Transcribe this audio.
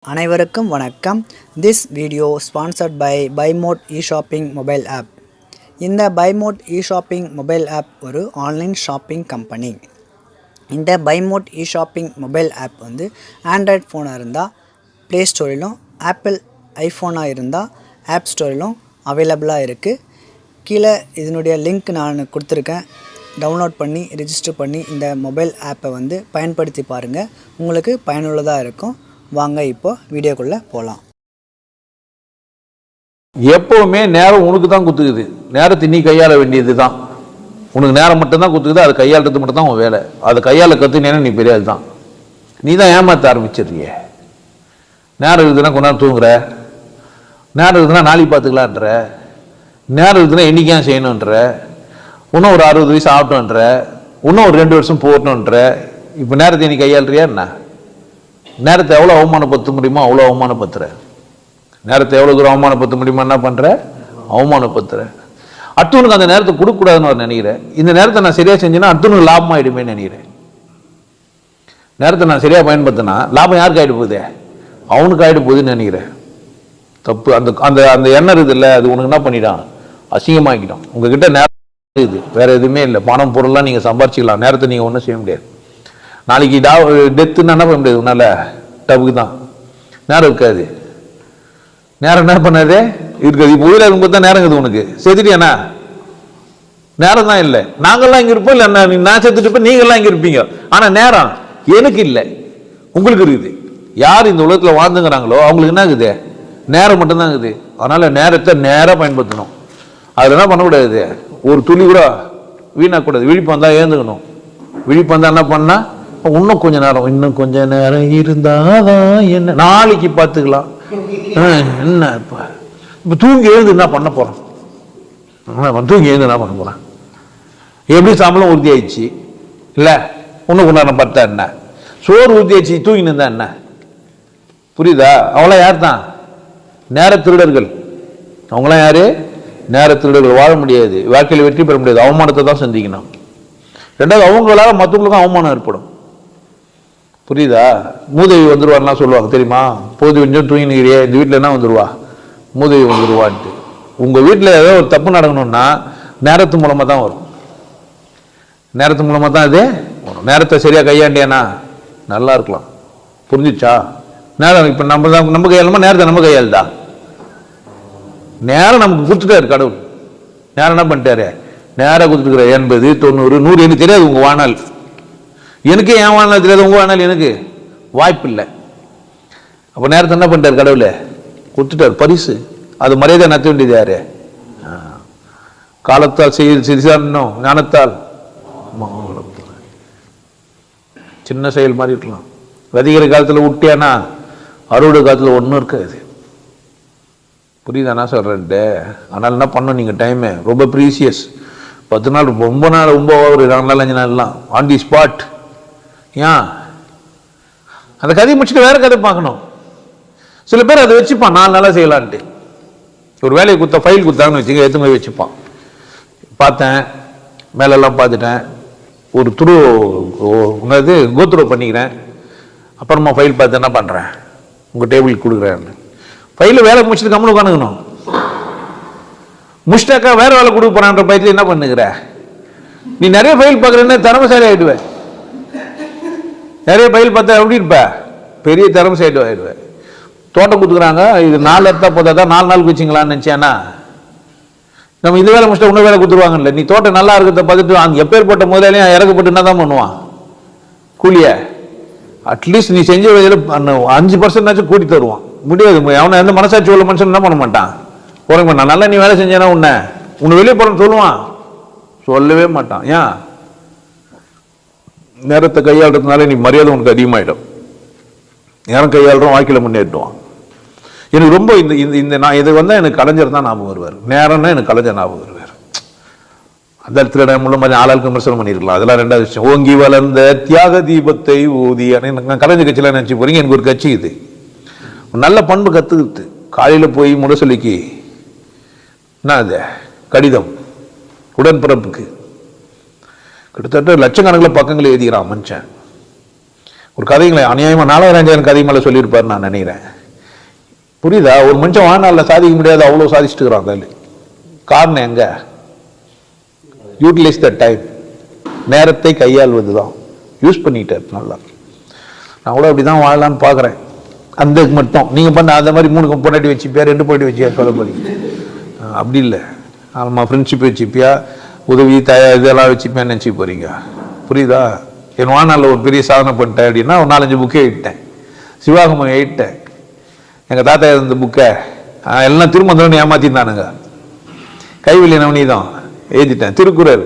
அனைவருக்கும் வணக்கம். This video sponsored by Buymode e shopping mobile app. இந்த பைமோட் இ-ஷாப்பிங் மொபைல் ஆப் ஒரு ஆன்லைன் ஷாப்பிங் கம்பெனி. இந்த பைமோட் இ-ஷாப்பிங் மொபைல் ஆப் வந்து Android ஃபோனாக இருந்தால் ப்ளே ஸ்டோரிலும், ஆப்பிள் ஐஃபோனாக இருந்தால் ஆப் ஸ்டோரிலும் அவைலபிளாக இருக்குது. கீழே இதனுடைய லிங்க் நான் கொடுத்துருக்கேன். டவுன்லோட் பண்ணி ரிஜிஸ்டர் பண்ணி இந்த மொபைல் ஆப்பை வந்து பயன்படுத்தி பாருங்கள். உங்களுக்கு பயனுள்ளதாக இருக்கும். வாங்க இப்போ வீடியோக்குள்ளே போகலாம். எப்போவுமே நேரம் உனக்கு தான் குத்துக்குது. நேரத்தை நீ கையாள வேண்டியது தான். உனக்கு நேரம் மட்டும்தான் குத்துக்குது. அது கையாளுறது மட்டும் தான் உன் வேலை. அது கையாள கற்றுனேன்னா நீ பெரியாது தான். நீ தான் ஏமாற்ற ஆரம்பிச்சிடுறிய. நேரம் இருக்குதுன்னா கொஞ்ச நேரம் தூங்குற, நேரம் இருக்குதுன்னா நாளைக்கு பார்த்துக்கலான்ற, நேரம் இருக்குதுன்னா இன்றைக்கி செய்யணுன்ற, இன்னும் ஒரு 60 வயசு ஆகட்டும்ன்ற, இன்னும் ஒரு 2 வருஷம் போகட்டும்ன்ற. இப்போ நேரத்தை நீ கையாளுறியா என்ன? நேரத்தை எவ்வளோ அவமானப்படுத்த முடியுமோ அவ்வளோ அவமானப்படுத்துற. நேரத்தை எவ்வளோ தூரம் அவமானப்படுத்த முடியுமோ என்ன பண்ணுற? அவமானப்படுத்துற. அடுத்தவனுக்கு அந்த நேரத்தை கொடுக்கக்கூடாதுன்னு அவர் நினைக்கிறேன். இந்த நேரத்தை நான் சரியாக செஞ்சேன்னா அடுத்தவனுக்கு லாபம் ஆகிடுமே நினைக்கிறேன். நேரத்தை நான் சரியாக பயன்படுத்தினா லாபம் யாருக்கு ஆகிட்டு போகுது? அவனுக்கு ஆகிட்டு போகுதுன்னு நினைக்கிறேன். தப்பு. அந்த அந்த அந்த எண்ணம் இருக்குது இல்லை, அது உனக்கு என்ன பண்ணிட்டான்? அசிங்கமாக்கிட்டான். உங்ககிட்ட நேரம் இருக்குது, வேறு எதுவுமே இல்லை. பணம் பொருள்லாம் நீங்கள் சம்பாரிச்சிக்கலாம், நேரத்தை நீங்கள் ஒன்றும் செய்ய முடியாது. நாளைக்கு டெத்துன்னு என்ன பண்ண முடியாது உன்னால? டப்புக்கு தான். நேரம் இருக்காது. நேரம் என்ன பண்ணாது? இருக்காது. இப்போ உயிரை இருக்கும்போது தான் நேரம் இருக்குது உனக்கு. செத்துட்டியாண்ணா? நேரம் தான் இல்லை. நாங்கள்லாம் இங்கே இருப்போம். இல்லை நான் செத்துட்டு இருப்பேன், நீங்கள்லாம் இங்கே இருப்பீங்க. ஆனால் நேரம் எனக்கு இல்லை, உங்களுக்கு இருக்குது. யார் இந்த உலகத்தில் வாழ்ந்துங்கிறாங்களோ அவங்களுக்கு என்ன இருக்குது? நேரம் மட்டும்தான் இருக்குது. அதனால் நேரத்தை நேராக பயன்படுத்தணும். அதில் என்ன பண்ணக்கூடாது? ஒரு துளி கூட வீணாக்கூடாது. விழிப்பு வந்தால் ஏந்துக்கணும். விழிப்பு வந்தால் என்ன பண்ணால் இன்னும் கொஞ்ச நேரம், இன்னும் கொஞ்ச நேரம் இருந்தாதான் என்ன, நாளைக்கு பார்த்துக்கலாம். என்ன இப்போ தூங்கி எழுந்து என்ன பண்ண போகிறோம்? தூங்கி எழுந்து என்ன பண்ண போகிறேன்? எப்படி சம்பளம் உறுதி ஆயிடுச்சு இல்லை, இன்னும் கொஞ்ச நேரம் பார்த்தா என்ன? சோறு உறுதி ஆயிடுச்சு, தூங்கின்னு இருந்தா என்ன? புரியுதா? அவங்களாம் யார் தான்? நேர திருடர்கள். அவங்களாம் யாரு? நேர திருடர்கள். வாழ முடியாது, வாழ்க்கையில் வெற்றி பெற முடியாது. அவமானத்தை தான் சந்திக்கணும். ரெண்டாவது, அவங்களால மற்றவங்களுக்கும் அவமானம் ஏற்படும். புரியுதா? மூதேவி வந்துருவாருலாம் சொல்லுவாங்க தெரியுமா? போது கொஞ்சம் தூங்கினுக்கிறியே, இந்த வீட்டில் என்ன வந்துடுவா? மூதேவி வந்துடுவான்ட்டு. உங்கள் வீட்டில் ஏதோ ஒரு தப்பு நடக்கணும்னா நேரத்து மூலமாக தான் வரும். நேரத்து மூலமாக தான் இது வரும். நேரத்தை சரியாக கையாண்டியானா நல்லா இருக்கலாம். புரிஞ்சிச்சா? நேரம் இப்போ நம்ம கையாளுமா, நேரத்தை நம்ம கையாளுதா? நேரம் நமக்கு கொடுத்துட்டாரு கடவுள். நேரம் என்ன பண்ணிட்டாரு? நேராக கொடுத்துருக்குற 80, 90, 100 எனக்கு தெரியாது. உங்கள் வாழ்நாள் எனக்கு ஏன் வாழ்நாள் தெரியாது, உங்கள் வாழ்நாள் எனக்கு வாய்ப்பு இல்லை. அப்போ நேரத்தை என்ன பண்ணிட்டார் கடவுள்? கொடுத்துட்டார் பரிசு. அது மரியாதை நடத்த வேண்டியது யாரு? காலத்தால் சிறிசானும் ஞானத்தால் சின்ன செயல் மாதிரி இருக்கலாம். விதைக்கிற காலத்தில் விட்டியானா அறுவடை காலத்தில் ஒன்றும் இருக்காது. புரியுதா நான் சொல்கிறேன்ட்டு? அதனால் என்ன பண்ணணும்? நீங்கள் டைமு ரொம்ப ப்ரீசியஸ். 10 நாள், ரொம்ப நாள், ரொம்ப ஒரு 4 நாள் 5 நாள்லாம் ஆன் தி ஸ்பாட். ஏன் அந்த கதையை முடிச்சுட்டு வேற கதை பார்க்கணும். சில பேர் அதை வச்சுப்பான் 4 நாளாக செய்யலான்ட்டு. ஒரு வேலையை கொடுத்தா, ஃபைல் கொடுத்தாங்கன்னு வச்சுக்க, எடுத்து போய் வச்சுப்பான். பார்த்தேன், மேலெல்லாம் பார்த்துட்டேன், ஒரு என்னது கோத்ரோ பண்ணிக்கிறேன். அப்புறமா ஃபைல் பார்த்து என்ன பண்ணுறேன், உங்கள் டேபிளுக்கு கொடுக்குறேன். ஃபைலில் வேலை முடிச்சுட்டு கம்முன்னு உட்காந்துக்கணும். முஷ்டாக்கா வேற வேலை கொடுக்க போறான்ற பயத்தில் என்ன பண்ணுகிற? நீ நிறைய ஃபைல் பார்க்குறேன்னு திறமைசாலி ஆயிடுவேன். நிறைய ஃபைல் பார்த்தா எப்படி இருப்ப? பெரிய திறமைசாலி ஆயிடுவேன். தோட்டம் கொடுத்துக்கிறாங்க, இது 4 இடத்தா போதாதான் 4 நாளுக்கு வச்சிங்களான்னு நினச்சானா? நம்ம இந்த வேலை முடிச்சுட்டு இன்னும் வேலை கொடுத்துருவாங்கல்ல. நீ தோட்டம் நல்லா இருக்கிறத பார்த்துட்டு அந்த எப்பேற்பட்ட முதலையும் இறக்கப்பட்டு என்ன தான் பண்ணுவான்? கூலிய அட்லீஸ்ட் நீ செஞ்ச வேலையில் 5% கூட்டி தருவான். முடியாது. அவனை எந்த மனசாட்சி உள்ள மனுஷன் என்ன பண்ண மாட்டான்? போக மாட்டான். நல்லா நீ வேலை செஞ்சேன்னா உன்னை வெளியே போறன்னு சொல்லுவான்? சொல்லவே மாட்டான். ஏன்? நேரத்தை கையாளுறதுனால நீ மரியாதை உனக்கு அதிகமாயிடும். நேரம் கையாளுறோம், வாழ்க்கையில் முன்னேற்றுவான். எனக்கு ரொம்ப இந்த நான் இது எனக்கு கலைஞர் தான் ஞாபகம் வருவார். நேரம்னா எனக்கு கலைஞர் ஞாபகம் வருவார். அந்த இடத்துல முள்ள மாதிரி ஆளாளுக்கு விமர்சனம் பண்ணியிருக்கலாம். அதெல்லாம் 2வது விஷயம். ஓங்கி வளர்ந்த தியாக தீபத்தை ஊதியான நான் கலைஞர் கட்சியெல்லாம் நினச்சி போறீங்க. எனக்கு ஒரு கட்சி இது நல்ல பண்பு கற்றுக்கிட்டு காலையில் போய் முரசொலிக்கு என்ன அது கடிதம் உடன்பிறப்புக்கு கிட்டத்தட்ட லட்சக்கணக்கில் பக்கங்கள் எழுதிக்கிறான் மனுஷன். ஒரு கதைகளை அநியாயமாக 4000 கதை மேலே சொல்லியிருப்பார் நான் நினைக்கிறேன். புரியுதா? ஒரு மனுஷன் வாழ்நாளில் சாதிக்க முடியாது, அவ்வளோ சாதிச்சுட்டு இருக்கிறான் கையில். காரணம் எங்க? Utilise the time. நேரத்தை கையாள்வது தான். யூஸ் பண்ணிட்டார் நல்லா. நான் கூட அப்படி தான் வாழலான்னு பார்க்குறேன். அந்த மட்டும் நீங்கள் பண்ண அந்த மாதிரி 3 பொண்டாட்டி வச்சுப்பியா, 2 பொண்டாட்டி வச்சியா சொல்ல போறீங்க. அப்படி இல்லை. ஆமாம், ஃப்ரெண்ட்ஷிப் வச்சுப்பியா, உதவி இதெல்லாம் வச்சுப்பேன்னு நினச்சி போகிறீங்க. புரியுதா? என் வாழ்நாளில் ஒரு பெரிய சாதனை பண்ணிட்டேன் அப்படின்னா ஒரு 4-5 புக்கே எழுதிட்டேன். சிவாகமம் எழுதிட்டேன். எங்கள் தாத்தா இருந்த புக்கை எல்லாம் திரும்ப ஏமாற்றிருந்தானுங்க. கைவெளி நவனி தான் எழுதிட்டேன். திருக்குறள்